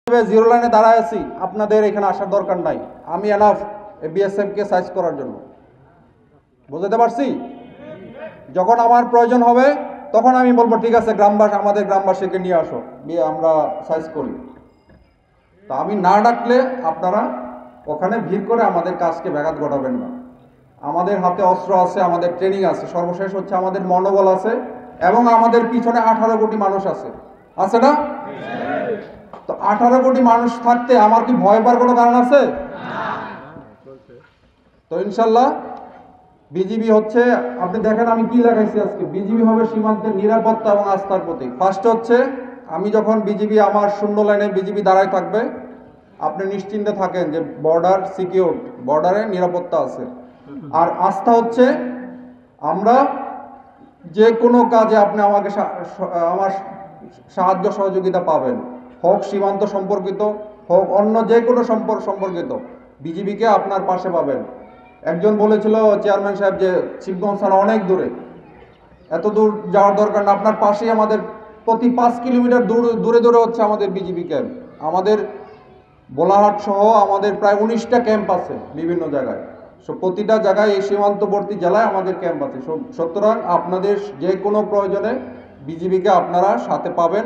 Zero লাইনে দাঁড়ায় আছি, আপনাদের এখানে আসার দরকার নাই। আমি এনাফ বিএসএফকে সাইজ করার জন্য। বুঝতে পারছি? যখন আমার প্রয়োজন হবে তখন আমি বলবো ঠিক আছে আমাদের গ্রামবাসীকে নিয়ে আসো, নিয়ে আমরা সাইজ করি। তা আমি না ডাকলে আপনারা ওখানে ভিড় করে আমাদের কাজকে ব্যাঘাত ঘটাবেন না। আমাদের হাতে অস্ত্র আছে, আমাদের ট্রেনিং আছে, সর্বশেষ হচ্ছে আমাদের মনোবল আছে, এবং আমাদের পিছনে 18 কোটি মানুষ আছে না? তো 18 কোটি মানুষ থাকতে আমার কি ভয় পাওয়ার কোনো কারণ আছে? তো ইনশাল্লাহ বিজিবি হচ্ছে, আপনি দেখেন আমি কি লেখাইছি আজকে, বিজিবি হবে সীমান্তের নিরাপত্তা এবং আস্থার প্রতীক। ফার্স্ট হচ্ছে আমি যখন বিজিবি আমার শূন্য লাইনে বিজিবি দাঁড়ায় থাকবে, আপনি নিশ্চিন্তে থাকেন যে বর্ডার সিকিউর, বর্ডারে নিরাপত্তা আছে। আর আস্থা হচ্ছে আমরা যে কোনো কাজে আপনি আমাকে আমার সাহায্য সহযোগিতা পাবেন, হোক সীমান্ত সম্পর্কিত, হোক অন্য যে কোনো সম্পর্কিত, বিজিবিকে আপনার পাশে পাবেন। একজন বলেছিল চেয়ারম্যান সাহেব যে শিবগঞ্জ থানা অনেক দূরে, এত দূর যাওয়ার দরকার না, আপনার পাশেই আমাদের প্রতি 5 কিলোমিটার দূরে দূরে হচ্ছে আমাদের বিজিবি ক্যাম্প। আমাদের বোলাহাট সহ আমাদের প্রায় 19টা ক্যাম্প আছে বিভিন্ন জায়গায়। প্রতিটা জায়গায় এই সীমান্তবর্তী জেলায় আমাদের ক্যাম্প আছে। সুতরাং আপনাদের যে কোনো প্রয়োজনে বিজিবিকে আপনারা সাথে পাবেন।